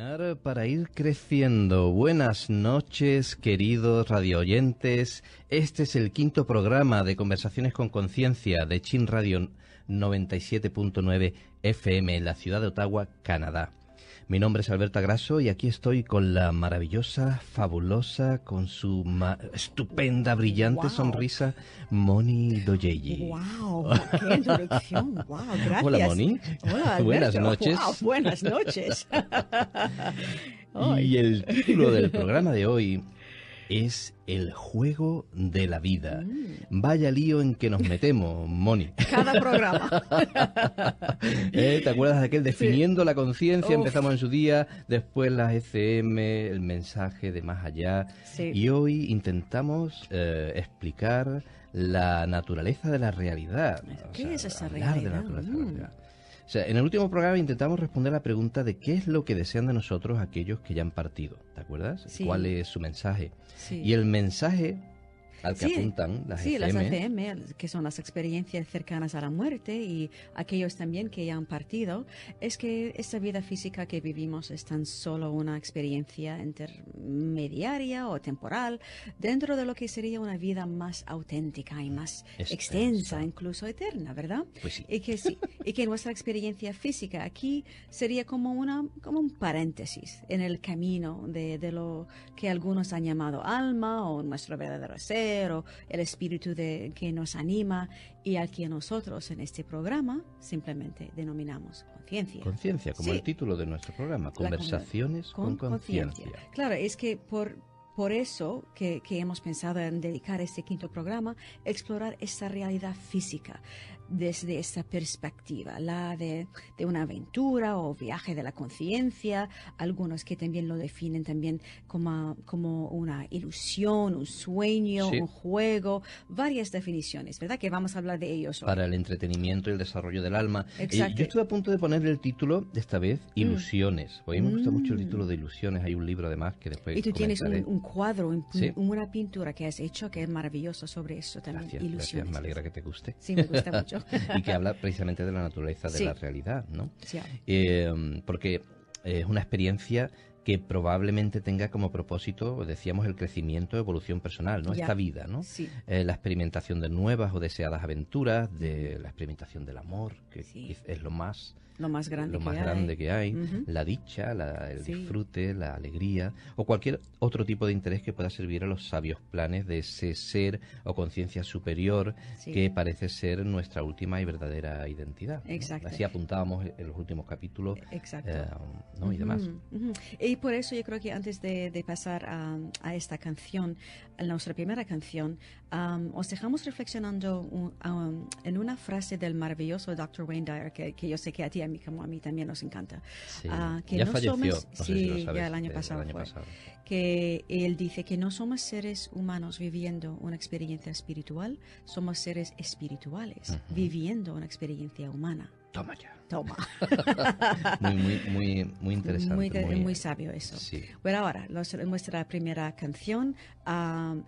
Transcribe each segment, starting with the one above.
Caminar para ir creciendo. Buenas noches, queridos radioyentes. Este es el quinto programa de Conversaciones con Conciencia de Chin Radio 97.9 FM en la ciudad de Ottawa, Canadá. Mi nombre es Alberto Agrasso y aquí estoy con la maravillosa, fabulosa, con su estupenda, brillante sonrisa, Moni Doyeyi. ¡Wow! ¡Qué introducción! ¡Wow! Gracias. Hola, Moni. Hola, Alberto. Buenas noches. Wow, buenas noches. Y el título del programa de hoy es El juego de la vida. Vaya lío en que nos metemos, Moni. Cada programa. ¿Te acuerdas de aquel definiendo la conciencia? Uf. Empezamos en su día, después las ECM, el mensaje de más allá. Sí. Y hoy intentamos explicar la naturaleza de la realidad. ¿Qué es esa hablar de la realidad? naturaleza de la realidad. O sea, en el último programa intentamos responder la pregunta de qué es lo que desean de nosotros aquellos que ya han partido. ¿Te acuerdas? Sí. ¿Cuál es su mensaje? Sí. Y el mensaje al que Sí, apuntan las Sí, ECM, las ACM, que son las experiencias cercanas a la muerte, y aquellos también que ya han partido, es que esta vida física que vivimos es tan solo una experiencia intermediaria o temporal dentro de lo que sería una vida más auténtica y más extensa, incluso eterna, ¿verdad? Pues sí. Y que sí, y que nuestra experiencia física aquí sería como un paréntesis en el camino de lo que algunos han llamado alma o nuestro verdadero ser, o el espíritu que nos anima y al que nosotros en este programa simplemente denominamos conciencia. Conciencia, como Sí. el título de nuestro programa, Conversaciones con Conciencia. Claro, es que por eso que hemos pensado en dedicar este quinto programa, explorar esta realidad física desde esta perspectiva, la de una aventura o viaje de la conciencia, algunos que también lo definen también como una ilusión, un sueño, Sí. un juego, varias definiciones, ¿verdad? Que vamos a hablar de ellos hoy. Para el entretenimiento y el desarrollo del alma. Exacto. Yo estuve a punto de poner el título, esta vez, Ilusiones. Porque a mí me gusta mucho el título de Ilusiones. Hay un libro además que después Y tú tienes comentaré. un cuadro, Sí. una pintura que has hecho que es maravilloso sobre eso también. Gracias, Ilusiones. me alegra que te guste. Sí, me gusta mucho. Y que habla precisamente de la naturaleza de Sí. la realidad, ¿no? Sí. Porque es una experiencia que probablemente tenga como propósito, decíamos, el crecimiento, evolución personal, ¿no? Ya. Esta vida, ¿no? Sí. La experimentación de nuevas o deseadas aventuras, de la experimentación del amor, que Sí. es lo más grande que hay, Ujú. la dicha, el Sí. disfrute, la alegría, o cualquier otro tipo de interés que pueda servir a los sabios planes de ese ser o conciencia superior Sí. que parece ser nuestra última y verdadera identidad, ¿no? Exacto. Así apuntábamos en los últimos capítulos, Exacto. ¿no? Y demás. Ujú. Y por eso yo creo que antes de pasar a esta canción, a nuestra primera canción, os dejamos reflexionando en una frase del maravilloso Dr. Wayne Dyer, que yo sé que a ti, como a mí también nos encanta. Sí. Que Ya no falleció, somos- no sé sí, si lo sabes, ya el año pasado fue. pasado. Que él dice que no somos seres humanos viviendo una experiencia espiritual, somos seres espirituales Ujú. viviendo una experiencia humana. Toma ya. Toma. Muy interesante. Muy sabio eso. Sí. Bueno, ahora, nuestra primera canción.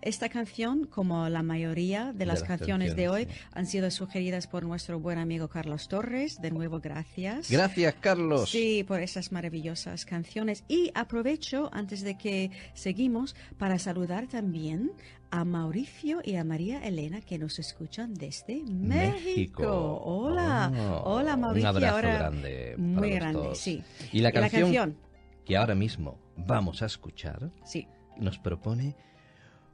Esta canción, como la mayoría de las canciones de hoy, sí. han sido sugeridas por nuestro buen amigo Carlos Torres. De nuevo, gracias. Gracias, Carlos. Sí, por esas maravillosas canciones. Y aprovecho, antes de que seguimos, para saludar también a Mauricio y a María Elena, que nos escuchan desde México. Hola, hola Mauricio. Un abrazo ahora, grande. muy para los grande, dos. sí. Y la Y la canción que ahora mismo vamos a escuchar Sí. nos propone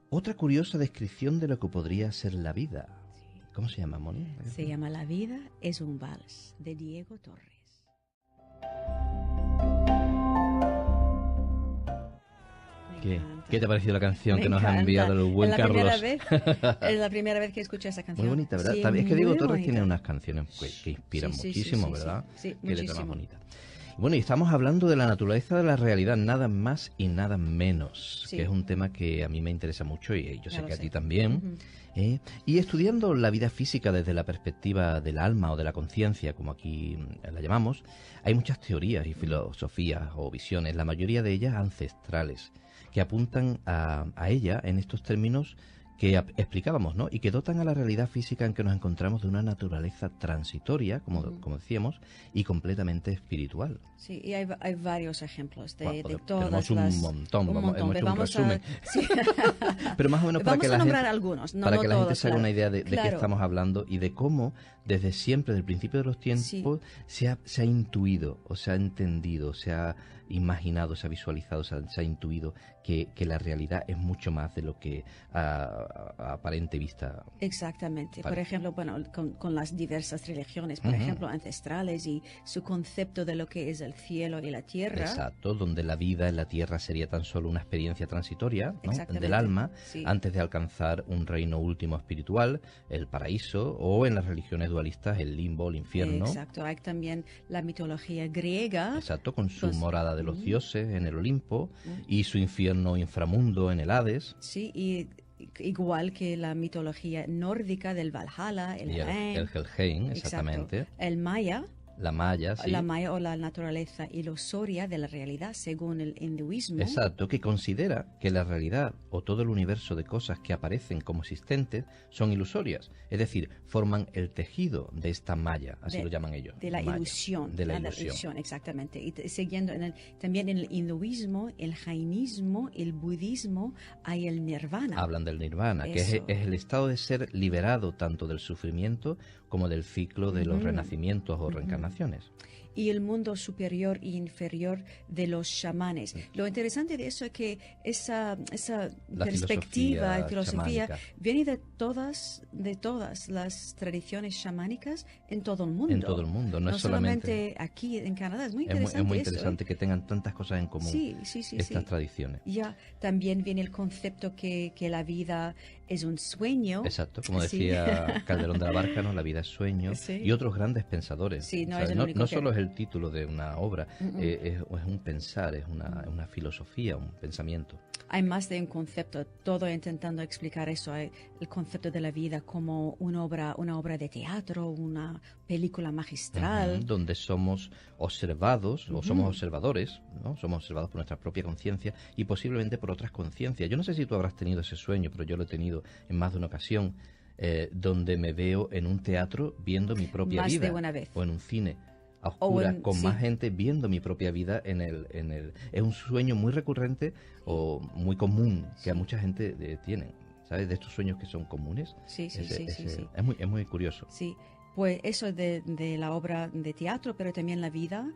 otra curiosa descripción de lo que podría ser la vida. ¿Cómo se llama, Moni? Se llama La vida es un vals, de Diego Torres. ¿Qué te ha parecido la canción Me que nos ha encanta. enviado el buen Es la primera Carlos? vez- es la primera vez que escucho esa canción. Muy bonita, ¿verdad? Sí, Es que Diego muy Torres bonita. tiene unas canciones que inspiran Sí, sí, muchísimo, sí, sí, ¿verdad? sí, Qué letra más muchísimo. bonita. Bueno, y estamos hablando de la naturaleza de la realidad, nada más y nada menos, Sí. que es un tema que a mí me interesa mucho y yo Ya sé lo que a sé. ti también. Ujú. Y estudiando la vida física desde la perspectiva del alma o de la conciencia, como aquí la llamamos, hay muchas teorías y filosofías o visiones, la mayoría de ellas ancestrales, que apuntan a ella en estos términos que explicábamos, ¿no? Y que dotan a la realidad física en que nos encontramos de una naturaleza transitoria, como decíamos, y completamente espiritual. Sí, y hay varios ejemplos de Tenemos todas un las... montón, hemos hecho un Vamos resumen. Sí. Pero más o menos para Vamos que a la nombrar gente, algunos, no, para no que la gente todos, se haga claro. una idea de qué Claro. estamos hablando y de cómo desde siempre, desde el principio de los tiempos, se ha intuido, o se ha entendido, se ha imaginado, se ha visualizado, se ha intuido que la realidad es mucho más de lo que a aparente vista. Exactamente. Vale. Por ejemplo, bueno, con las diversas religiones, por ejemplo, ancestrales y su concepto de lo que es el cielo y la tierra. Exacto, donde la vida en la tierra sería tan solo una experiencia transitoria, ¿no? Exactamente. Del alma, Sí. antes de alcanzar un reino último espiritual, el paraíso, o en las religiones dualistas el limbo, el infierno. Exacto. Hay también la mitología griega. Exacto, con su Pues, morada de los dioses en el Olimpo y su infierno inframundo en el Hades. Sí, y igual que la mitología nórdica del Valhalla, el Y Helheim. el Helheim, exactamente. Exacto. El maya. La Maya, sí. La maya o la naturaleza ilusoria de la realidad, según el hinduismo. Exacto, que considera que la realidad o todo el universo de cosas que aparecen como existentes son ilusorias, es decir, forman el tejido de esta malla, así lo llaman ellos. De la maya, ilusión. De la ilusión. Exactamente. Y siguiendo también en el hinduismo, el jainismo, el budismo, hay el nirvana. Hablan del nirvana, que es el estado de ser liberado tanto del sufrimiento como del ciclo de los renacimientos o reencarnaciones. Y el mundo superior e inferior de los chamanes. Lo interesante de eso es que esa perspectiva y filosofía viene de todas las tradiciones chamánicas en todo el mundo. En todo el mundo, no es solamente aquí en Canadá. Es muy interesante. Es muy interesante que tengan tantas cosas en común estas tradiciones. Ya, también viene el concepto que la vida es un sueño. Exacto, como decía Calderón de la Barca, ¿no? La vida es sueño. Y otros grandes pensadores. Sí, no, no solo es el título de una obra, es un pensar, es una filosofía, un pensamiento. Hay más de un concepto, todo intentando explicar eso. Hay el concepto de la vida como una obra de teatro, una película magistral. Donde somos observados, o somos observadores, ¿no? Somos observados por nuestra propia conciencia y posiblemente por otras conciencias. Yo no sé si tú habrás tenido ese sueño, pero yo lo he tenido en más de una ocasión, donde me veo en un teatro viendo mi propia vida. Más de una vez. O en un cine a oscuras, con más gente viendo mi propia vida es un sueño muy recurrente o muy común que a mucha gente tienen, ¿sabes? De estos sueños que son comunes. Sí. Es muy curioso. Sí, pues eso de la obra de teatro, pero también la vida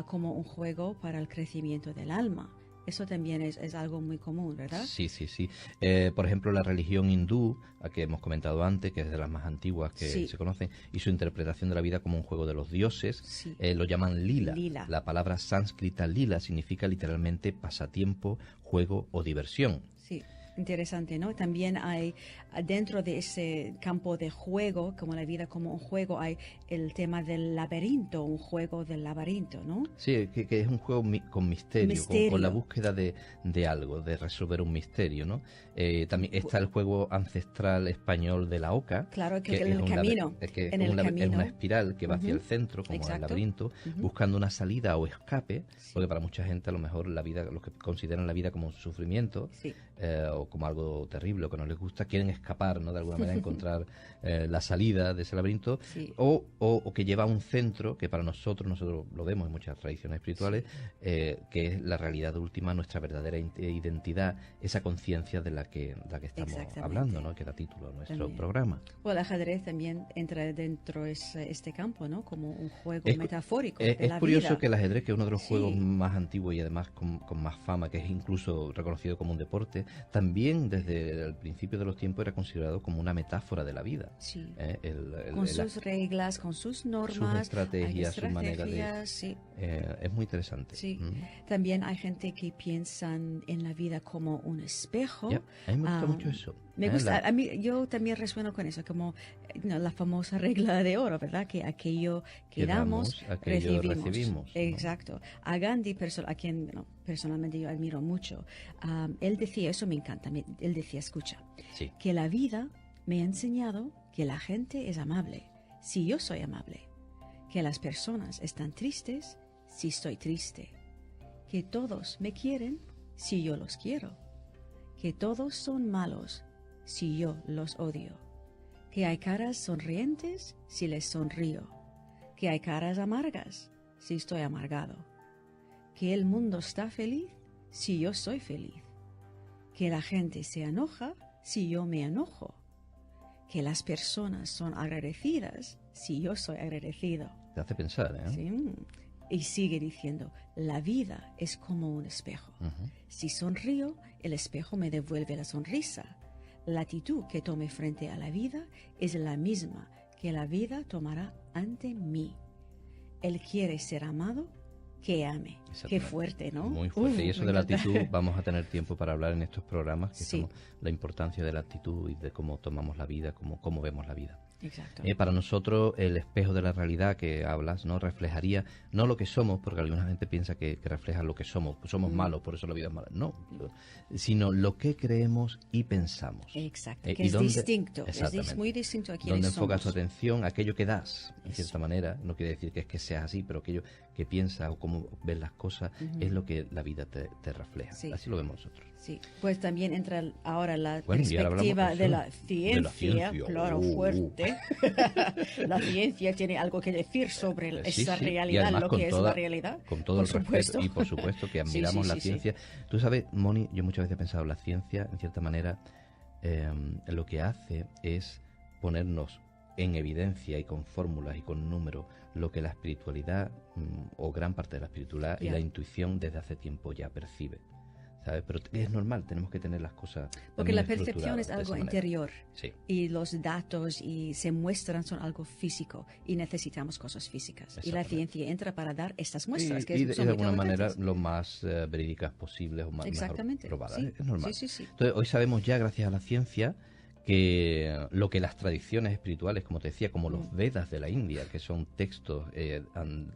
como un juego para el crecimiento del alma. Eso también es algo muy común, ¿verdad? Sí. Por ejemplo, la religión hindú, a que hemos comentado antes, que es de las más antiguas que se conocen, y su interpretación de la vida como un juego de los dioses, lo llaman lila. La palabra sánscrita lila significa literalmente pasatiempo, juego o diversión. Sí. Interesante, ¿no? También hay, dentro de ese campo de juego, como la vida como un juego, hay el tema del laberinto, un juego del laberinto, ¿no? Sí, que es un juego con misterio. Con la búsqueda de algo, de resolver un misterio, ¿no? También está el juego ancestral español de la oca. Claro, que en el camino. Es una espiral que va hacia el centro, como el laberinto, buscando una salida o escape, porque para mucha gente a lo mejor la vida, los que consideran la vida como un sufrimiento, o como algo terrible o que no les gusta, quieren escapar, ¿no? De alguna manera encontrar la salida de ese laberinto, o que lleva a un centro que para nosotros lo vemos en muchas tradiciones espirituales, que es la realidad última, nuestra verdadera identidad, esa conciencia de la que estamos hablando, ¿no? Que da título a nuestro programa. Bueno, el ajedrez también entra dentro de este campo, ¿no? Como un juego metafórico de la vida. Es curioso que el ajedrez, que es uno de los juegos más antiguos y además con más fama, que es incluso reconocido como un deporte, también desde el principio de los tiempos era considerado como una metáfora de la vida. Sí. Con sus reglas, con sus normas, sus estrategias, su manera de... es muy interesante. Sí. También hay gente que piensa en la vida como un espejo. A mí me gusta mucho eso. Me gusta, a mí, yo también resueno con eso, como la famosa regla de oro, ¿verdad? Que aquello que damos, recibimos. Exacto. A Gandhi, a quien personalmente yo admiro mucho, él decía, eso me encanta, él decía, escucha, que la vida me ha enseñado que la gente es amable si yo soy amable, que las personas están tristes si estoy triste, que todos me quieren si yo los quiero, que todos son malos si yo los odio, que hay caras sonrientes si les sonrío, que hay caras amargas si estoy amargado, que el mundo está feliz si yo soy feliz, que la gente se enoja si yo me enojo, que las personas son agradecidas si yo soy agradecido. Te hace pensar, ¿eh? Sí. Y sigue diciendo, la vida es como un espejo. Si sonrío, el espejo me devuelve la sonrisa. La actitud que tome frente a la vida es la misma que la vida tomará ante mí. Él quiere ser amado, que ame. Qué fuerte, ¿no? Muy fuerte. Y eso de la actitud vamos a tener tiempo para hablar en estos programas, que son la importancia de la actitud y de cómo tomamos la vida, cómo vemos la vida. Exacto. Para nosotros el espejo de la realidad que hablas no reflejaría no lo que somos, porque alguna gente piensa que refleja lo que somos. Pues somos malos, por eso la vida es mala. No, sino lo que creemos y pensamos. Exacto, que es distinto. Es muy distinto a quienes donde enfocas tu somos. atención, aquello que das, en cierta manera. No quiere decir que seas así, pero aquello que piensas o cómo ves las cosas es lo que la vida te refleja. Sí. Así lo vemos nosotros. Sí, pues también entra ahora la Bueno, perspectiva de la de la ciencia, ciencia. claro, fuerte. La ciencia tiene algo que decir sobre esa Y realidad, además lo que es la realidad. Con todo por el supuesto. respeto y por supuesto que admiramos la ciencia. Tú sabes, Moni, yo muchas veces he pensado, la ciencia, en cierta manera, lo que hace es ponernos en evidencia y con fórmulas y con números lo que la espiritualidad o gran parte de la espiritualidad y la intuición desde hace tiempo ya percibe. ¿Sabes? Pero es normal, tenemos que tener las cosas. Porque la percepción es algo interior. Sí. Y los datos y se muestran son algo físico y necesitamos cosas físicas. Y la ciencia entra para dar estas muestras. Y de alguna manera lo más verídicas posibles o más mejor probadas. Sí. Es normal. Sí. Entonces, hoy sabemos ya, gracias a la ciencia, que lo que las tradiciones espirituales, como te decía, como los Vedas de la India, que son textos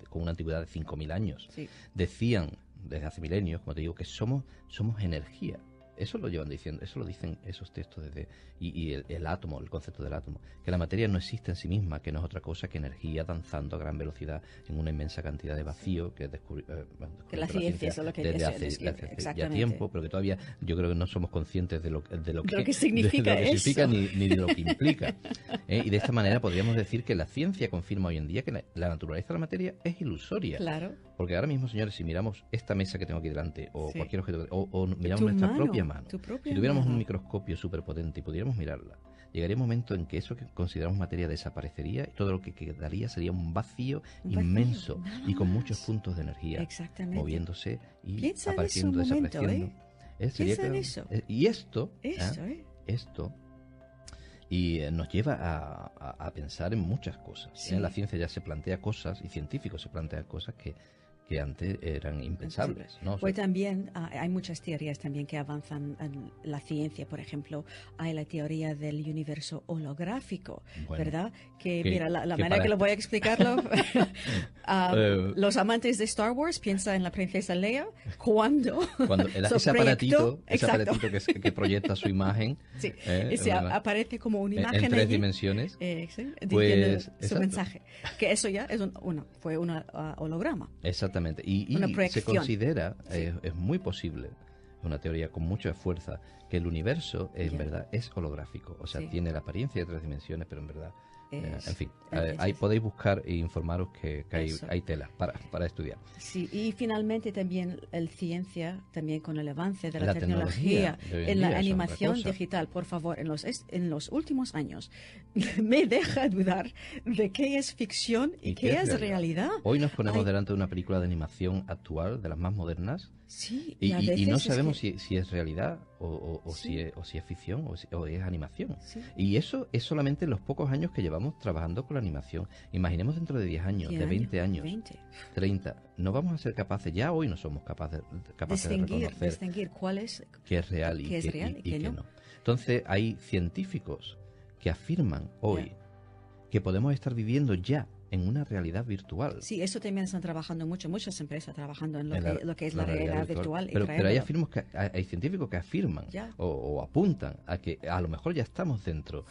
con una antigüedad de 5.000 años, decían desde hace milenios, como te digo, que somos energía. Eso lo llevan diciendo, eso lo dicen esos textos y el átomo, el concepto del átomo, que la materia no existe en sí misma, que no es otra cosa que energía danzando a gran velocidad en una inmensa cantidad de vacío que que la ciencia es lo que desde hace ya tiempo, pero que todavía yo creo que no somos conscientes de lo que significa ni de lo que implica. Y de esta manera podríamos decir que la ciencia confirma hoy en día que la naturaleza de la materia es ilusoria. Claro. Porque ahora mismo, señores, si miramos esta mesa que tengo aquí delante, o cualquier objeto, o miramos nuestra propia mano, si tuviéramos un microscopio súper potente y pudiéramos mirarla, llegaría un momento en que eso que consideramos materia desaparecería y todo lo que quedaría sería un vacío inmenso y con muchos puntos de energía moviéndose y Piensa apareciendo, desapareciendo. Piensa en eso. Y esto nos lleva a pensar en muchas cosas. La ciencia ya se plantea cosas y científicos se plantean cosas que antes eran impensables, ¿no? Pues también hay muchas teorías también que avanzan en la ciencia. Por ejemplo, hay la teoría del universo holográfico, ¿verdad? Que mira, la manera que lo voy a explicarlo, los amantes de Star Wars piensan en la princesa Leia cuando ese aparatito que proyecta su imagen, aparece como una imagen en 3 dimensiones, pues, su mensaje, que eso ya es fue un holograma. Exactamente. Y se considera, es muy posible, es una teoría con mucha fuerza, que el universo en verdad es holográfico. O sea, tiene la apariencia de 3 dimensiones, pero en verdad, en fin, ahí podéis buscar e informaros que hay tela para estudiar. Sí, y finalmente también la ciencia, también con el avance de la tecnología en la animación digital, por favor, en los últimos años, me deja dudar de qué es ficción y qué es realidad. Hoy nos ponemos delante de una película de animación actual, de las más modernas, sí, y no sabemos si es realidad o si es ficción o es animación. Sí. Y eso es solamente los pocos años que llevamos trabajando con la animación. Imaginemos dentro de 10 años, de 20 años, 30. No vamos a ser capaces, ya hoy no somos capaces de distinguir cuál es qué es real y qué no. Entonces hay científicos que afirman hoy que podemos estar viviendo ya en una realidad virtual. Sí, eso también están trabajando muchas empresas trabajando en lo que es la realidad virtual. Pero hay científicos que afirman o apuntan a que a lo mejor ya estamos dentro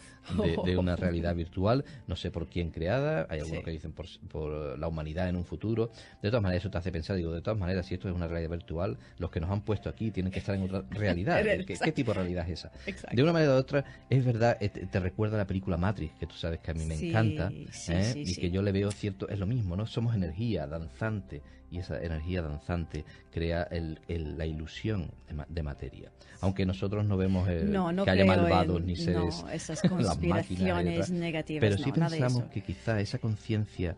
de una realidad virtual, no sé por quién creada, hay algunos que dicen por la humanidad en un futuro. De todas maneras, eso te hace pensar, digo, de todas maneras, si esto es una realidad virtual, los que nos han puesto aquí tienen que estar en otra realidad. ¿Qué tipo de realidad es esa? Exacto. De una manera u otra, es verdad, te recuerda la película Matrix, que tú sabes que a mí me encanta, y que yo le veo cierto, es lo mismo, ¿no? Somos energía danzante, y esa energía danzante crea la ilusión de materia. Aunque nosotros no vemos que haya malvados ni seres, esas conspiraciones negativas. Pero sí pensamos que quizá esa conciencia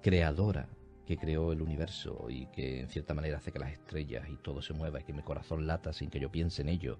creadora que creó el universo y que en cierta manera hace que las estrellas y todo se mueva y que mi corazón lata sin que yo piense en ello,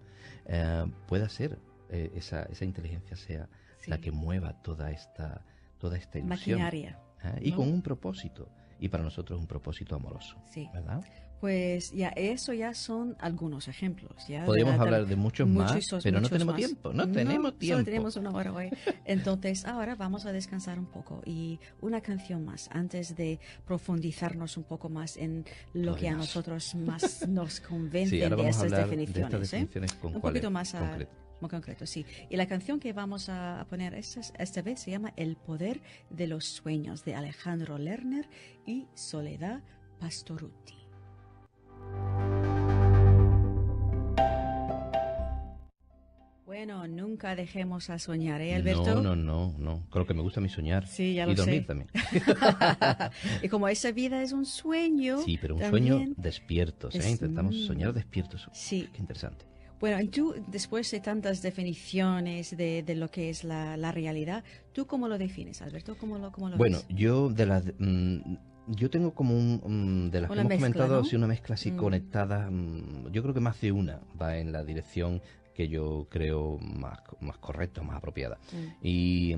pueda ser esa inteligencia sea la que mueva toda esta ilusión. Maquinaria. Y con un propósito, y para nosotros un propósito amoroso, ¿verdad? Pues eso ya son algunos ejemplos. Podríamos hablar de muchos más, pero no tenemos tiempo. No tenemos tiempo. Solo tenemos una hora hoy. Entonces, ahora vamos a descansar un poco y una canción más antes de profundizarnos un poco más en lo que a nosotros más nos convence de estas definiciones. Un poquito más muy concreto, sí. Y la canción que vamos a poner esta vez se llama El poder de los sueños, de Alejandro Lerner y Soledad Pastorutti. Bueno, nunca dejemos a soñar, ¿eh, Alberto? No. Creo que me gusta a mí soñar. Sí, ya lo sé. Y dormir sé. también. Y como esa vida es un sueño... Sí, pero un también... sueño despiertos, Intentamos soñar despiertos. Sí. Qué interesante. Bueno, y tú, después de tantas definiciones de lo que es la realidad, ¿tú cómo lo defines, Alberto? ¿Cómo lo Bueno, ves? yo tengo como de las que Una hemos mezcla, comentado, ¿no? sí, una mezcla así conectada. Yo creo que más de una va en la dirección que yo creo más correcta, más apropiada. Y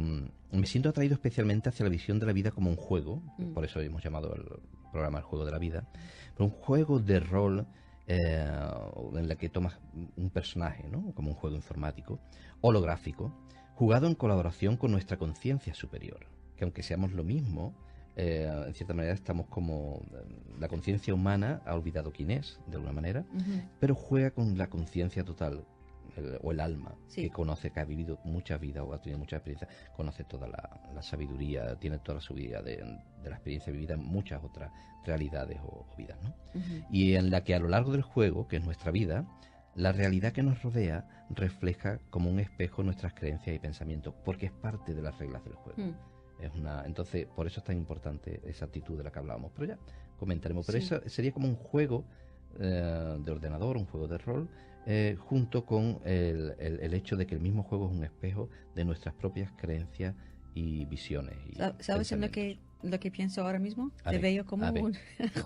me siento atraído especialmente hacia la visión de la vida como un juego, por eso hemos llamado el programa El Juego de la Vida, pero un juego de rol en la que tomas un personaje, ¿no? Como un juego informático, holográfico, jugado en colaboración con nuestra conciencia superior, que aunque seamos lo mismo, en cierta manera estamos como... La conciencia humana ha olvidado quién es, de alguna manera, pero juega con la conciencia total, o el alma, que conoce, que ha vivido mucha vida o ha tenido mucha experiencia, conoce toda la sabiduría, tiene toda la sabiduría de la experiencia vivida en muchas otras realidades o vidas, ¿no? Y en la que a lo largo del juego, que es nuestra vida, la realidad que nos rodea refleja como un espejo nuestras creencias y pensamientos, porque es parte de las reglas del juego. Entonces, por eso es tan importante esa actitud de la que hablábamos. Pero ya comentaremos. Pero eso sería como un juego de ordenador, un juego de rol, junto con el hecho de que el mismo juego es un espejo de nuestras propias creencias y visiones. ¿Sabes en lo que pienso ahora mismo? Te veo como un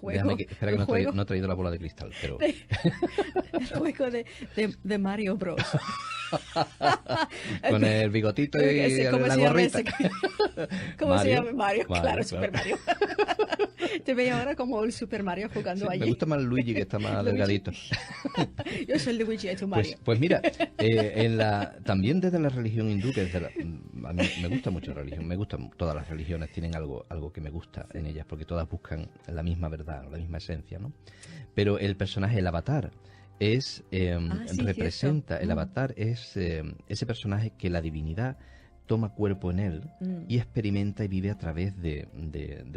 juego. Espera que no he traído la bola de cristal, pero... El juego de Mario Bros. Con el bigotito y la gorrita. ¿Cómo se llama? Mario, claro, Super Mario. Te veo ahora como el Super Mario jugando allí. Me gusta más Luigi, que está más delgadito. Yo soy el Luigi de tu Mario. Pues mira, también desde la religión hindú, que a mí me gusta mucho la religión, me gustan todas las religiones, tienen algo que me gusta en ellas, porque todas buscan la misma verdad, la misma esencia, ¿no? Pero el personaje, el avatar, representa, el avatar es ese personaje que la divinidad toma cuerpo en él y experimenta y vive a través de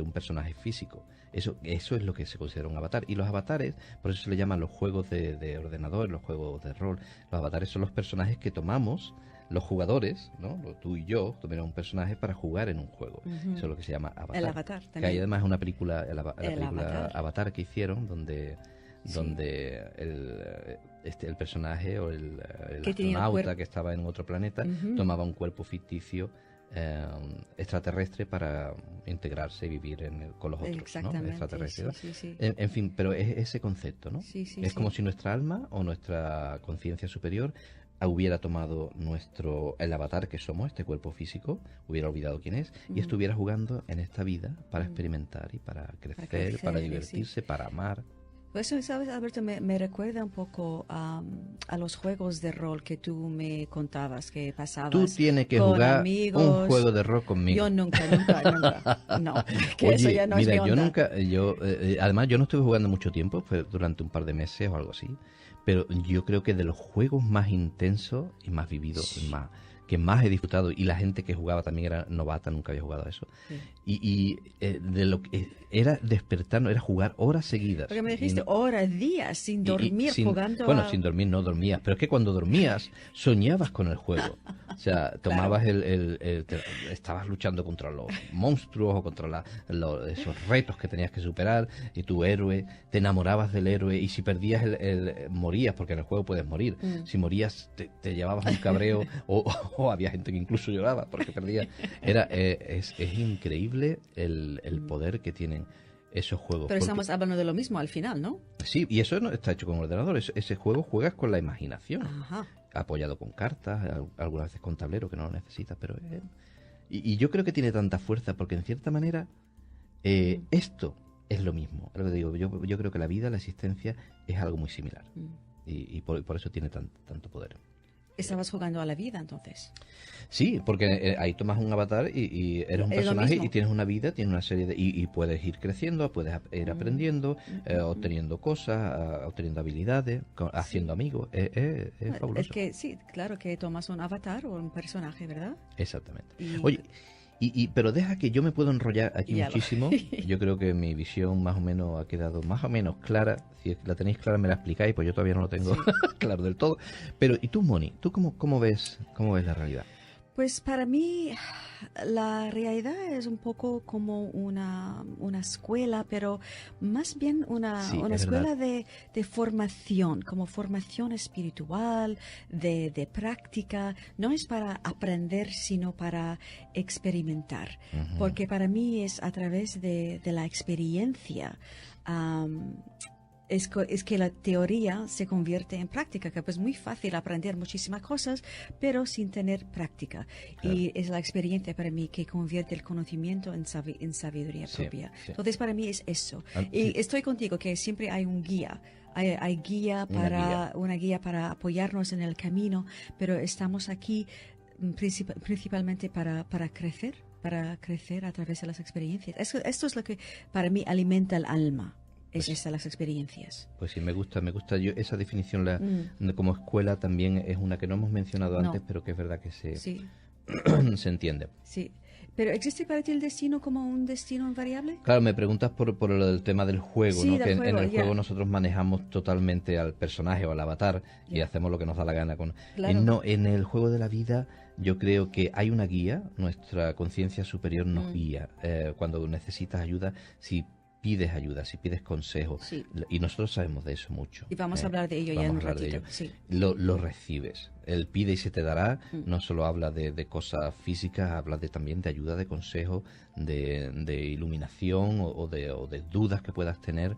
un personaje físico. Eso es lo que se considera un avatar. Y los avatares, por eso se le llaman los juegos de ordenador, los juegos de rol. Los avatares son los personajes que tomamos los jugadores, ¿no? Tú y yo tomamos un personaje para jugar en un juego. Eso es lo que se llama avatar. El avatar también. Que hay además una película, la película Avatar que hicieron, donde el personaje o el astronauta que estaba en otro planeta tomaba un cuerpo ficticio extraterrestre para integrarse y vivir con los otros, ¿no? Extraterrestres. Sí. En fin, pero es ese concepto, ¿no? Es como si nuestra alma o nuestra conciencia superior hubiera tomado el avatar que somos, este cuerpo físico, hubiera olvidado quién es, y estuviera jugando en esta vida para experimentar y para crecer, para divertirse, para amar. Eso, ¿sabes, Alberto? Me recuerda un poco a los juegos de rol que tú me contabas que Tú pasabas tienes que con jugar un amigos. juego de rol conmigo. Yo nunca, nunca, nunca. No, que eso Oye, ya no es mira, mi yo onda. nunca, además yo no estuve jugando mucho tiempo, fue durante un par de meses o algo así, pero yo creo que de los juegos más intensos y más vividos, que más he disfrutado, y la gente que jugaba también era novata, nunca había jugado a eso, Sí. De lo que era despertarnos, era jugar horas seguidas. Porque me Y dijiste no- horas, días sin dormir, jugando bueno, a... sin dormir no dormías, pero es que cuando dormías soñabas con el juego. O sea, tomabas estabas luchando contra los monstruos o contra esos retos que tenías que superar, y tu héroe, te enamorabas del héroe, y si perdías morías, porque en el juego puedes morir. Si morías te llevabas un cabreo o había gente que incluso lloraba porque perdía. Es increíble el poder que tienen esos juegos. Pero porque- estamos hablando de lo mismo al final, ¿no? Sí, y eso no está hecho con ordenador. Ese juego juegas con la imaginación, Ajá. apoyado con cartas, algunas veces con tablero que no lo necesitas, pero y yo creo que tiene tanta fuerza porque en cierta manera esto es lo mismo. Es lo que digo, yo creo que la vida, la existencia es algo muy similar y por eso tiene tanto poder. Estabas jugando a la vida, entonces. Sí, porque ahí tomas un avatar y eres un Es lo personaje mismo. y tienes una vida, tienes una serie y puedes ir creciendo, puedes ir aprendiendo, obteniendo cosas, obteniendo habilidades, haciendo amigos. Es fabuloso. Es que sí, claro que tomas un avatar o un personaje, ¿verdad? Exactamente. Y- Oye, pero deja que yo me puedo enrollar aquí Ya lo- muchísimo. Yo creo que mi visión más o menos ha quedado más o menos clara. Si la tenéis clara me la explicáis, pues yo todavía no lo tengo claro del todo. Pero, ¿y tú, Moni? ¿Tú cómo ves la realidad? Pues para mí la realidad es un poco como una escuela, pero más bien una Sí, es escuela verdad. de formación, como formación espiritual, de práctica. No es para aprender, sino para experimentar. Porque para mí es a través de la experiencia. Es que la teoría se convierte en práctica, que es muy fácil aprender muchísimas cosas, pero sin tener práctica. Claro. Y es la experiencia para mí que convierte el conocimiento en sabiduría Sí, propia. sí. Entonces, para mí es eso. Y Sí. estoy contigo, que siempre hay un guía. Hay guía una guía para apoyarnos en el camino, pero estamos aquí principalmente para crecer a través de las experiencias. Esto es lo que para mí alimenta el alma. Pues Las experiencias. Pues sí, me gusta. Yo esa definición como escuela también es una que no hemos mencionado No. antes, pero que es verdad que Sí, se entiende. sí. Pero ¿existe para ti el destino como un destino invariable? Claro, me preguntas por lo del tema del juego, Sí, ¿no? del Que en juego, el ya. juego nosotros manejamos totalmente al personaje o al avatar y Ya. hacemos lo que nos da la gana con. Claro. No, en el juego de la vida yo creo que hay una guía, nuestra conciencia superior nos guía cuando necesitas ayuda, si pides ayuda, si pides consejo, Sí. y nosotros sabemos de eso mucho. Y vamos a hablar de ello ya en un vamos a hablar de ratito. ello. Sí. Lo recibes. El pide y se te dará. No solo habla de cosas físicas, habla también de ayuda, de consejo, de iluminación o de dudas que puedas tener.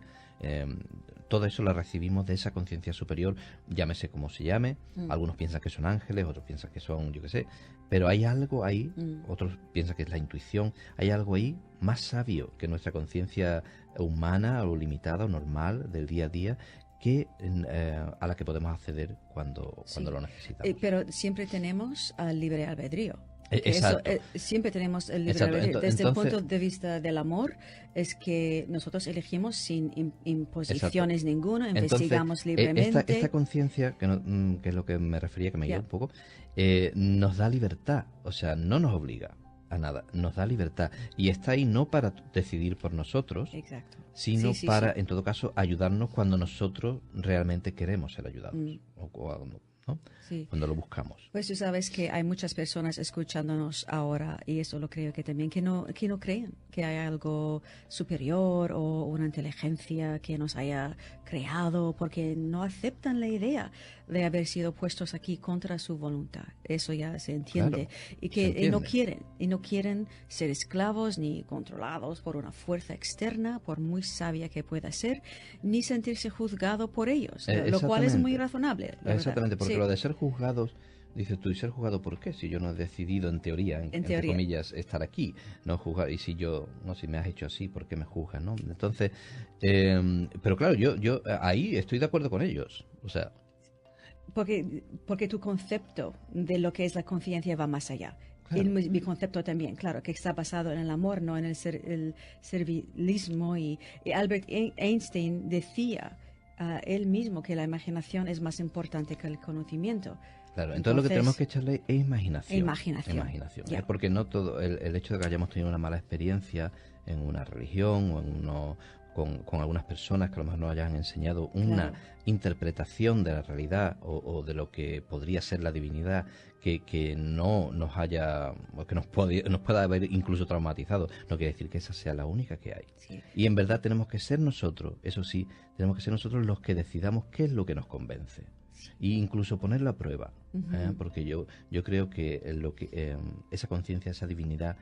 Todo eso lo recibimos de esa conciencia superior, llámese como se llame. Algunos piensan que son ángeles, otros piensan que son, yo qué sé. Pero hay algo ahí, otros piensan que es la intuición. Hay algo ahí más sabio que nuestra conciencia humana o limitada o normal del día a día, que a la que podemos acceder cuando lo necesitamos. Pero siempre tenemos al libre albedrío. Que Exacto. Siempre tenemos el libre Exacto. albedrío. Desde Entonces- el punto de vista del amor, es que nosotros elegimos sin imposiciones ninguna, investigamos Entonces, libremente. esta conciencia, que es lo que me refería, que me Ya. guía un poco, nos da libertad, o sea, no nos obliga a nada, nos da libertad. Y está ahí no para decidir por nosotros, Exacto. sino Sí, para, sí. en todo caso, ayudarnos cuando nosotros realmente queremos ser ayudados, ¿no? Sí. Cuando lo buscamos. Pues tú sabes que hay muchas personas escuchándonos ahora y eso lo creo que también que no creen que hay algo superior o una inteligencia que nos haya creado porque no aceptan la idea de haber sido puestos aquí contra su voluntad. Eso ya se entiende. Claro, Y que se entiende. no quieren ser esclavos ni controlados por una fuerza externa, por muy sabia que pueda ser, ni sentirse juzgado por ellos, lo cual es muy Exactamente. razonable. la verdad. Exactamente, porque Sí. lo de ser juzgados Dices tú, ¿y ser juzgado por qué? Si yo no he decidido, en teoría, entre teoría. comillas, estar aquí, no juzgar. Y si yo, no, si me has hecho así, ¿por qué me juzgas, no? Entonces, pero claro, yo ahí estoy de acuerdo con ellos. O sea, Porque tu concepto de lo que es la conciencia va más allá. claro. Y mi concepto también, claro, que está basado en el amor, no en el servilismo. Y Albert Einstein decía él mismo que la imaginación es más importante que el conocimiento. Claro, entonces lo que tenemos que echarle es imaginación. Imaginación. ¿eh? Porque no todo, el hecho de que hayamos tenido una mala experiencia en una religión o con algunas personas que a lo mejor nos hayan enseñado una interpretación de la realidad o de lo que podría ser la divinidad que no nos haya, o que nos pueda haber incluso traumatizado, no quiere decir que esa sea la única que hay. Sí. Y en verdad tenemos que ser nosotros, eso sí, tenemos que ser nosotros los que decidamos qué es lo que nos convence. E incluso ponerlo a prueba, porque yo creo que esa conciencia, esa divinidad,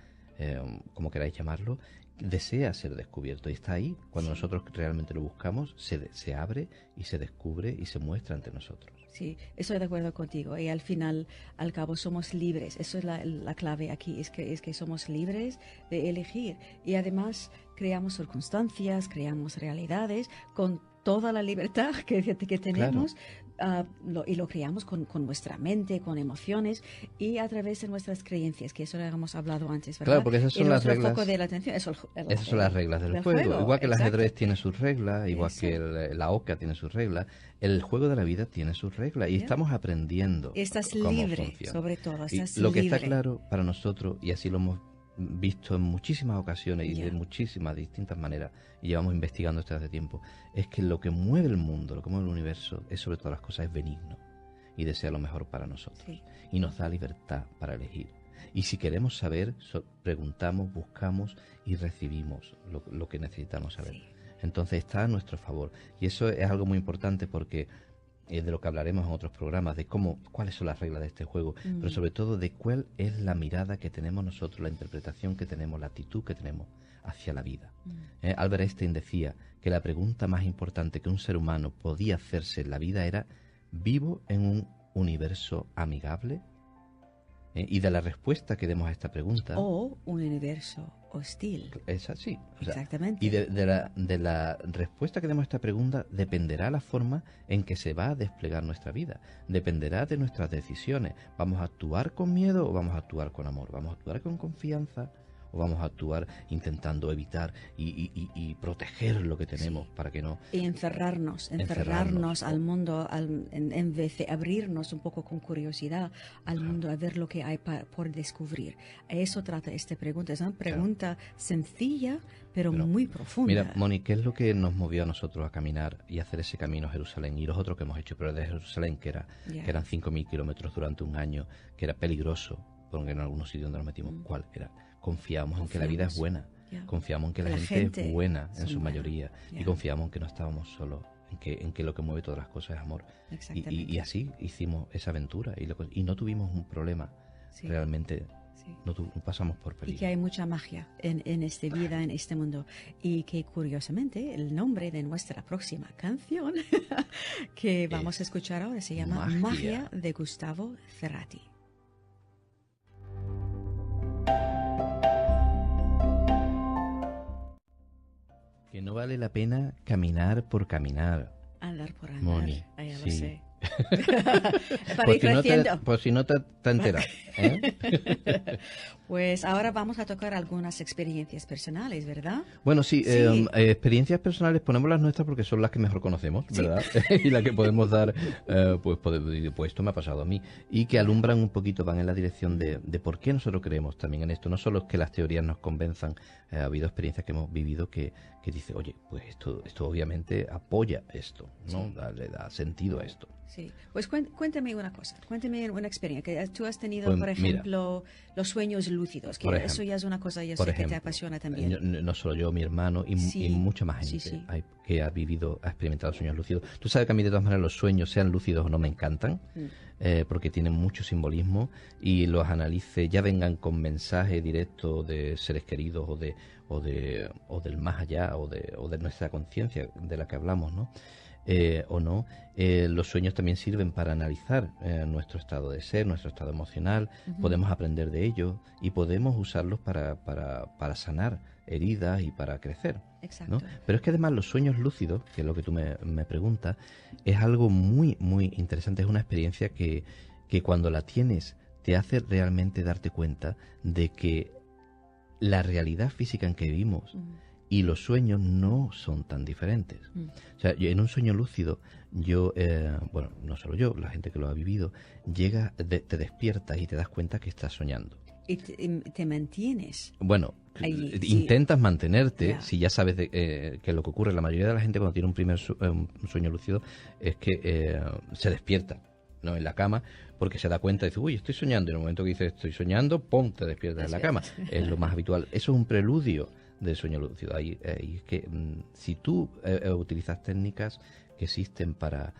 como queráis llamarlo, desea ser descubierto y está ahí. Cuando nosotros realmente lo buscamos, se abre y se descubre y se muestra ante nosotros. Sí, estoy de acuerdo contigo. Y al final, al cabo, somos libres. Eso es la clave aquí, es que somos libres de elegir. Y además creamos circunstancias, creamos realidades con toda la libertad que tenemos. Claro. Y lo creamos con nuestra mente, con emociones y a través de nuestras creencias, que eso lo hemos hablado antes, ¿verdad? Claro, porque esas son las reglas. Foco de la atención, Esas son las reglas del juego. Igual que el exacto. ajedrez tiene sus reglas, igual que la oca tiene sus reglas, el juego de la vida tiene sus reglas y estamos aprendiendo. Estás cómo libre, funciona. sobre todo. Estás Y lo que libre. está claro para nosotros, y así lo hemos visto en muchísimas ocasiones y de Ya. muchísimas distintas maneras, y llevamos investigando esto hace tiempo, es que lo que mueve el mundo, lo que mueve el universo, es sobre todas las cosas, es benigno y desea lo mejor para nosotros. Sí. Y nos da libertad para elegir. Y si queremos saber, preguntamos, buscamos y recibimos lo que necesitamos saber. Sí. Entonces está a nuestro favor. Y eso es algo muy importante porque de lo que hablaremos en otros programas, de cuáles son las reglas de este juego, pero sobre todo de cuál es la mirada que tenemos nosotros, la interpretación que tenemos, la actitud que tenemos hacia la vida. Albert Einstein decía que la pregunta más importante que un ser humano podía hacerse en la vida era: ¿vivo en un universo amigable? Y de la respuesta que demos a esta pregunta... O un universo hostil. Es así. Exactamente. Y de la respuesta que demos a esta pregunta dependerá la forma en que se va a desplegar nuestra vida. Dependerá de nuestras decisiones. ¿Vamos a actuar con miedo o vamos a actuar con amor? ¿Vamos a actuar con confianza o vamos a actuar intentando evitar y proteger lo que tenemos para que no... Y encerrarnos al mundo, en vez de abrirnos un poco con curiosidad al mundo, a ver lo que hay por descubrir. A eso trata esta pregunta. Es una pregunta sencilla, pero muy profunda. Mira, Moni, ¿qué es lo que nos movió a nosotros a caminar y hacer ese camino a Jerusalén? Y los otros que hemos hecho, pero de Jerusalén, que eran 5.000 kilómetros durante un año, que era peligroso, porque en algunos sitios donde nos metimos, ¿cuál era? Confiamos en que la vida es buena, confiamos en que la gente es buena en su mayoría y confiamos en que no estábamos solos, en que lo que mueve todas las cosas es amor. Y así hicimos esa aventura y no tuvimos un problema, realmente no pasamos por peligro. Y que hay mucha magia en esta vida, en este mundo. Y que curiosamente el nombre de nuestra próxima canción que vamos a escuchar ahora se llama Magia de Gustavo Cerati. Que no vale la pena caminar por caminar. Andar por andar. Moni, ya lo sí. sé. Para ir creciendo. Por si no te enteras. Pues ahora vamos a tocar algunas experiencias personales, ¿verdad? Bueno, sí, experiencias personales, ponemos las nuestras porque son las que mejor conocemos, ¿verdad? Y las que podemos dar, pues esto me ha pasado a mí. Y que alumbran un poquito, van en la dirección de por qué nosotros creemos también en esto. No solo es que las teorías nos convenzan, ha habido experiencias que hemos vivido que dice, oye, pues esto obviamente apoya esto, ¿no? Le da sentido a esto. Sí, pues cuéntame una cosa, cuéntame una experiencia, que tú has tenido, Pues, por ejemplo, los sueños lúcidos, que eso ya es una cosa, yo sé que te apasiona también. No solo yo, mi hermano y mucha más gente que ha experimentado sueños lúcidos. Tú sabes que a mí de todas maneras los sueños, sean lúcidos o no, me encantan. porque tienen mucho simbolismo, y los analice, ya vengan con mensaje directo de seres queridos o del más allá, o de nuestra conciencia de la que hablamos, ¿no? O no, los sueños también sirven para analizar nuestro estado de ser, nuestro estado emocional. Podemos aprender de ellos y podemos usarlos para sanar heridas y para crecer, ¿no? Pero es que además los sueños lúcidos, que es lo que tú me preguntas, es algo muy, muy interesante. Es una experiencia que cuando la tienes te hace realmente darte cuenta de que la realidad física en que vivimos y los sueños no son tan diferentes. O sea, en un sueño lúcido, bueno, no solo yo, la gente que lo ha vivido, te despiertas y te das cuenta que estás soñando. Y te mantienes. Bueno, ahí, intentas mantenerte, si ya sabes que lo que ocurre, la mayoría de la gente cuando tiene un sueño lúcido es que se despierta, ¿no?, en la cama, porque se da cuenta y dice, uy, estoy soñando, y en el momento que dice estoy soñando, ¡pum!, te despiertas en la cama. Es lo más habitual. Eso es un preludio del sueño lúcido. Ahí es que si tú utilizas técnicas que existen para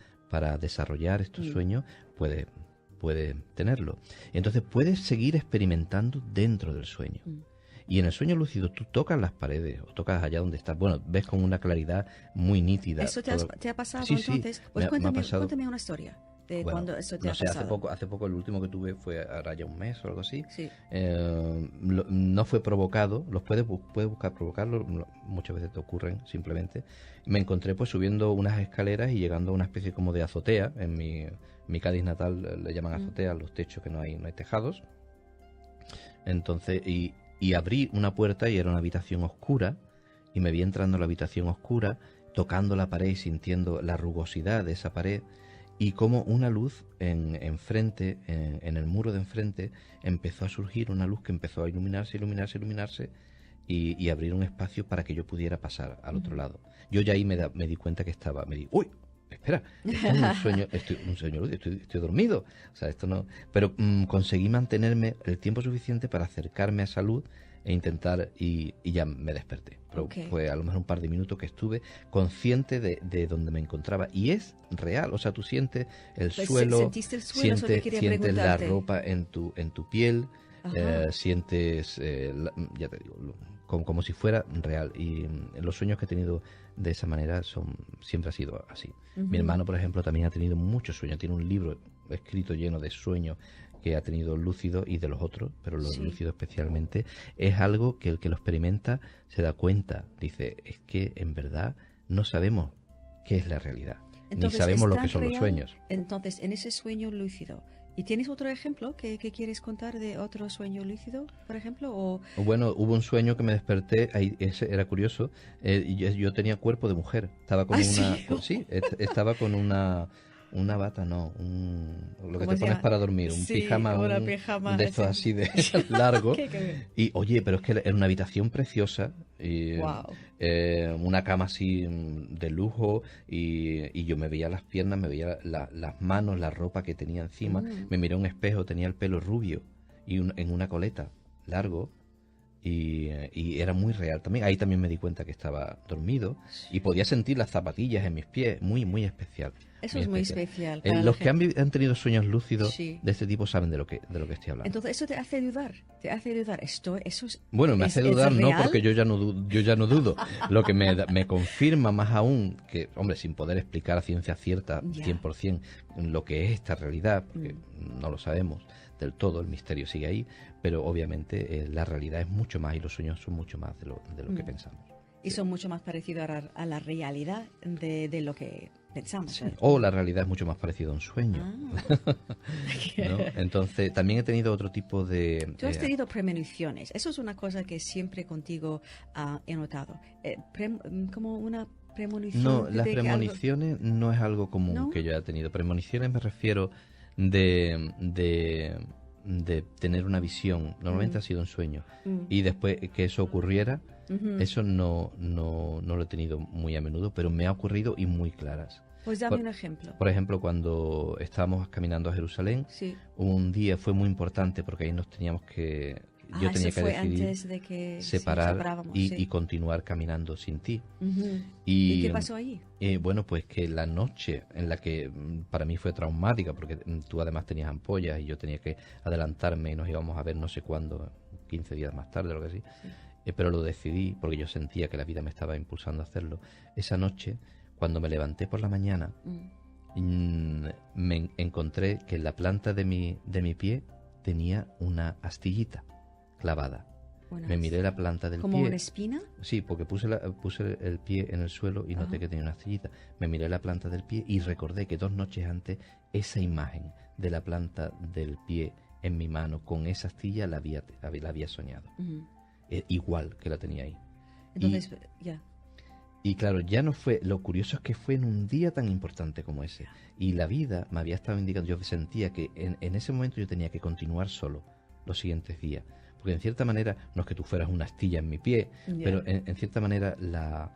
desarrollar estos sueños, puedes tenerlo. Entonces puedes seguir experimentando dentro del sueño. Y en el sueño lúcido tú tocas las paredes o tocas allá donde estás. Bueno, ves con una claridad muy nítida. ¿Eso te ha pasado sí, entonces? Sí, pues me ha pasado. Cuéntame una historia de cuando eso te ha pasado. Hace poco el último que tuve fue ahora ya un mes o algo así. Sí. No fue provocado, puedes buscar provocarlo, muchas veces te ocurren simplemente. Me encontré pues subiendo unas escaleras y llegando a una especie como de azotea. En mi Cádiz natal le llaman azotea, los techos que no hay tejados. Entonces, y abrí una puerta y era una habitación oscura, y me vi entrando a la habitación oscura, tocando la pared y sintiendo la rugosidad de esa pared, y como una luz en el muro de enfrente, empezó a surgir una luz que empezó a iluminarse y abrir un espacio para que yo pudiera pasar al otro lado. Yo ya ahí me di cuenta que ¡uy! Espera, esto es un sueño, estoy dormido. O sea, esto no. Pero conseguí mantenerme el tiempo suficiente para acercarme a esa luz e intentar, y ya me desperté. Pero fue a lo mejor un par de minutos que estuve consciente de donde me encontraba. Y es real, o sea, tú sientes el suelo, ¿Sentiste el suelo? sientes la ropa en tu piel, sientes, ya te digo, como si fuera real. Y los sueños que he tenido de esa manera siempre ha sido así. Mi hermano, por ejemplo, también ha tenido muchos sueños. Tiene un libro escrito lleno de sueños que ha tenido lúcidos y de los otros, pero los lúcidos especialmente. Es algo que el que lo experimenta se da cuenta. Dice, es que en verdad no sabemos qué es la realidad. Entonces, ni sabemos lo que tan son los real. sueños. Entonces, en ese sueño lúcido, ¿y tienes otro ejemplo que quieres contar de otro sueño lúcido, por ejemplo? O... Bueno, hubo un sueño que me desperté, ese era curioso, yo tenía cuerpo de mujer, estaba con estaba con una bata, no, lo que te pones para dormir, un pijama, pijama de estos así de largo. Y oye, pero es que era una habitación preciosa, y, una cama así de lujo, y yo me veía las piernas, me veía las manos, la ropa que tenía encima, me miré a un espejo, tenía el pelo rubio y en una coleta largo. Y era muy real también. Ahí también me di cuenta que estaba dormido y podía sentir las zapatillas en mis pies. Muy, muy especial. Eso es muy especial. Los que han tenido sueños lúcidos de este tipo saben de lo que estoy hablando. Entonces eso te hace dudar. Eso es. Bueno, me hace dudar, no, porque yo ya no dudo. Lo que me confirma más aún que, hombre, sin poder explicar a ciencia cierta 100% lo que es esta realidad, porque no lo sabemos del todo, el misterio sigue ahí, pero obviamente la realidad es mucho más, y los sueños son mucho más de lo que pensamos. Y son mucho más parecidos a la realidad de lo que pensamos. Sí. O la realidad es mucho más parecida a un sueño. ¿No? Entonces, también he tenido otro tipo de... Tú has tenido premoniciones. Eso es una cosa que siempre contigo he notado. Como una premonición. No, las premoniciones no es algo común que yo haya tenido. Premoniciones me refiero de tener una visión. Normalmente ha sido un sueño. Y después que eso ocurriera, eso no lo he tenido muy a menudo, pero me ha ocurrido y muy claras. Pues dame un ejemplo. Por ejemplo, cuando estábamos caminando a Jerusalén, un día fue muy importante porque ahí nos teníamos que yo tenía eso que fue decidir antes de que separar separábamos, y continuar caminando sin ti. Ujú. Y, ¿Y qué pasó allí? bueno, pues que la noche en la que para mí fue traumática, porque tú además tenías ampollas y yo tenía que adelantarme y nos íbamos a ver no sé cuándo, 15 días más tarde o lo que sí. Pero lo decidí porque yo sentía que la vida me estaba impulsando a hacerlo. Esa noche, cuando me levanté por la mañana, me encontré que en la planta de mi pie tenía una astillita clavada. Me miré la planta del ¿Como pie. una espina? Sí, porque puse el pie en el suelo y noté que tenía una astillita. Me miré la planta del pie y recordé que 2 noches antes esa imagen de la planta del pie en mi mano con esa astilla la había soñado. Igual que la tenía ahí. Entonces, ya. Y claro, ya no fue, lo curioso es que fue en un día tan importante como ese. Y la vida me había estado indicando, yo sentía que en ese momento yo tenía que continuar solo los siguientes días. Porque en cierta manera, no es que tú fueras una astilla en mi pie, pero en cierta manera la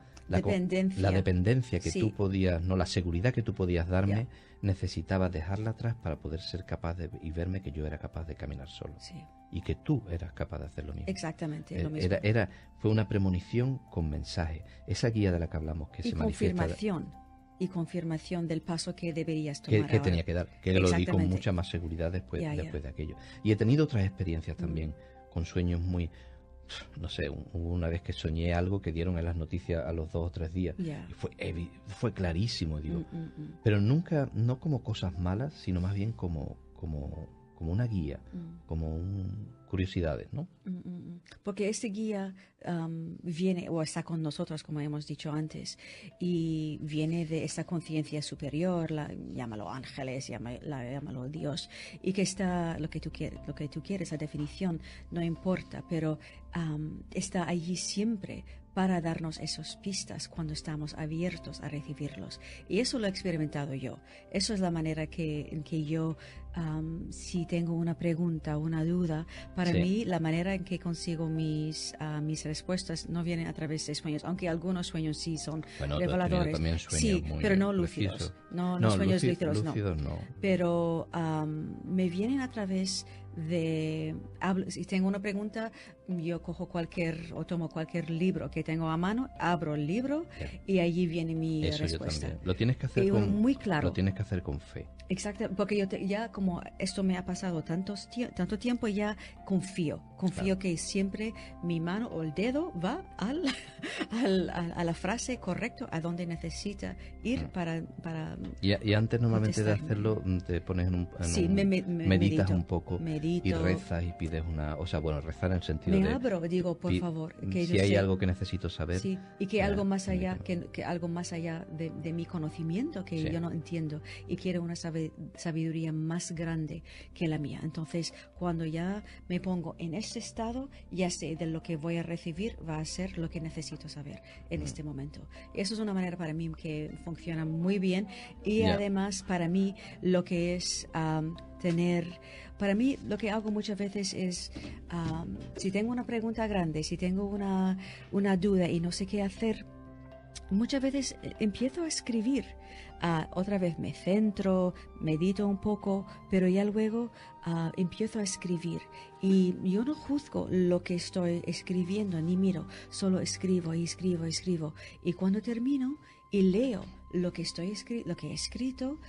dependencia que tú podías, no, la seguridad que tú podías darme, necesitaba dejarla atrás para poder ser capaz y verme que yo era capaz de caminar solo. Sí. Y que tú eras capaz de hacer lo mismo. Exactamente, lo mismo. Fue una premonición con mensaje. Esa guía de la que hablamos que se manifiesta. Y confirmación del paso que deberías tomar que tenía que dar, que lo di con mucha más seguridad después de aquello. Y he tenido otras experiencias también, con sueños muy... No sé, hubo una vez que soñé algo que dieron en las noticias a los 2 o 3 días. Y fue clarísimo, digo. Pero nunca, no como cosas malas, sino más bien como una guía, como curiosidades, ¿no? Porque este guía viene o está con nosotros, como hemos dicho antes, y viene de esta conciencia superior, llámalo ángeles, llámalo Dios, y que está lo que tú quieres, la definición, no importa, pero está allí siempre para darnos esas pistas cuando estamos abiertos a recibirlos. Y eso lo he experimentado yo. Eso es la manera en que yo, si tengo una pregunta, una duda, para mí la manera en que consigo mis respuestas no vienen a través de sueños, aunque algunos sueños sí son reveladores. Sí, pero no lúcidos. No sueños lúcidos, no. Pero me vienen a través de... si tengo una pregunta, yo tomo cualquier libro que tengo a mano, abro el libro y allí viene mi respuesta. Yo lo tienes que hacer muy claro. Lo tienes que hacer con fe. Exacto, porque yo ya como esto me ha pasado tanto tiempo, ya confío que siempre mi mano o el dedo va a la frase correcta, a donde necesita ir para y antes normalmente de hacerlo te pones meditas un poco y rezas y pides rezar en el sentido me abro, digo, por favor, que si hay algo que necesito saber, y que algo más allá que algo más allá de mi conocimiento que yo no entiendo, y quiero una sabiduría más grande que la mía. Entonces, cuando ya me pongo en ese estado, ya sé de lo que voy a recibir va a ser lo que necesito saber en este momento. Eso es una manera para mí que funciona muy bien, y además para mí lo que es para mí lo que hago muchas veces es, si tengo una pregunta grande, si tengo una duda y no sé qué hacer, muchas veces empiezo a escribir. Otra vez me centro, medito un poco, pero ya luego empiezo a escribir. Y yo no juzgo lo que estoy escribiendo, ni miro, solo escribo y escribo y escribo. Y cuando termino y leo lo que he escrito,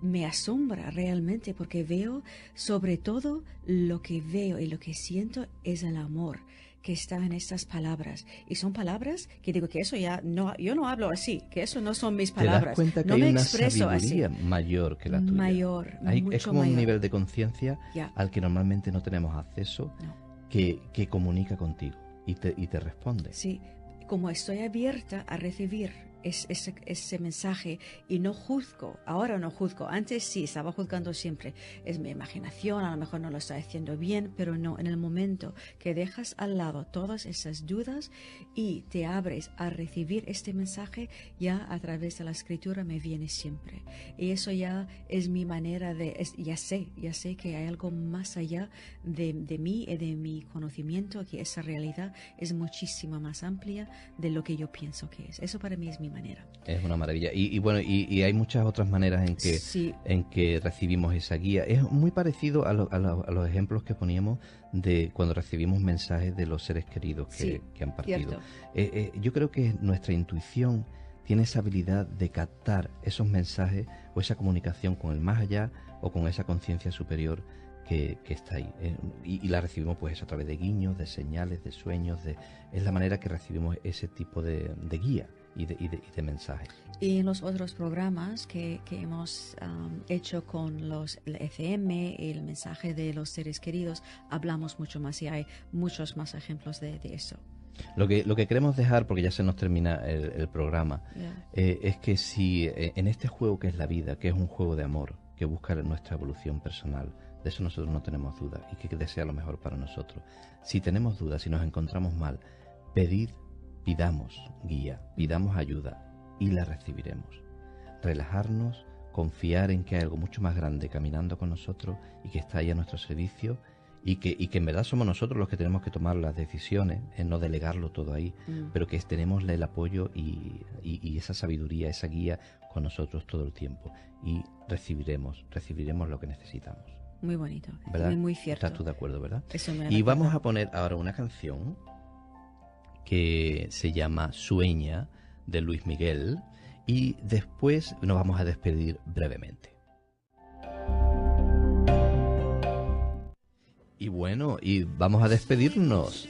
me asombra realmente, porque veo, sobre todo lo que veo y lo que siento es el amor que está en estas palabras. Y son palabras que digo que eso yo no hablo así, que eso no son mis palabras. ¿Te das cuenta que no hay me una expreso sabiduría así. mayor que la tuya? Es como un nivel de conciencia al que normalmente no tenemos acceso, que comunica contigo y te responde. Sí, como estoy abierta a recibir ese mensaje y no juzgo, ahora no juzgo, antes sí, estaba juzgando siempre, es mi imaginación, a lo mejor no lo estoy haciendo bien, pero no, en el momento que dejas al lado todas esas dudas y te abres a recibir este mensaje, ya a través de la escritura me viene siempre, y eso ya es mi manera ya sé que hay algo más allá de mí y de mi conocimiento, que esa realidad es muchísimo más amplia de lo que yo pienso que es. Eso para mí es mi manera. Es una maravilla. Y bueno, y hay muchas otras maneras en que recibimos esa guía. Es muy parecido a los ejemplos que poníamos de cuando recibimos mensajes de los seres queridos que han partido. Yo creo que nuestra intuición tiene esa habilidad de captar esos mensajes o esa comunicación con el más allá o con esa conciencia superior que está ahí. Y la recibimos pues a través de guiños, de señales, de sueños. Es la manera que recibimos ese tipo de guía y de mensajes. Y en los otros programas que hemos hecho con el FM, el mensaje de los seres queridos, hablamos mucho más y hay muchos más ejemplos de eso. Lo que queremos dejar, porque ya se nos termina el programa, es que si en este juego que es la vida, que es un juego de amor, que busca nuestra evolución personal, de eso nosotros no tenemos duda y que desea lo mejor para nosotros. Si tenemos dudas, si nos encontramos mal, pidamos guía, pidamos ayuda y la recibiremos. Relajarnos, confiar en que hay algo mucho más grande caminando con nosotros y que está ahí a nuestro servicio y que en verdad somos nosotros los que tenemos que tomar las decisiones, en no delegarlo todo ahí, pero que tenemos el apoyo y esa sabiduría, esa guía con nosotros todo el tiempo y recibiremos lo que necesitamos. Muy bonito, ¿verdad? Muy cierto. ¿Estás tú de acuerdo, verdad? Eso me y vamos a poner ahora una canción que se llama Sueña, de Luis Miguel, y después nos vamos a despedir brevemente. Y bueno, y vamos a despedirnos.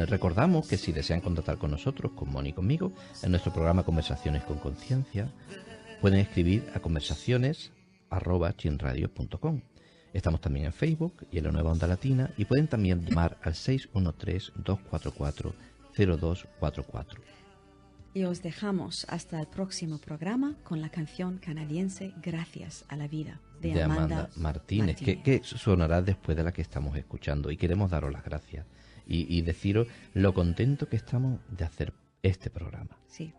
Recordamos que si desean contactar con nosotros, con Moni y conmigo, en nuestro programa Conversaciones con Conciencia, pueden escribir a conversaciones@chinradio.com. Estamos también en Facebook y en la Nueva Onda Latina y pueden también llamar al 613-244-0244. Y os dejamos hasta el próximo programa con la canción canadiense Gracias a la Vida de Amanda Martínez. Que sonará después de la que estamos escuchando y queremos daros las gracias y deciros lo contento que estamos de hacer este programa. Sí.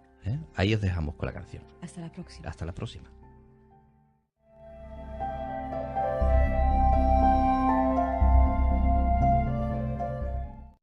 Ahí os dejamos con la canción. Hasta la próxima. Hasta la próxima.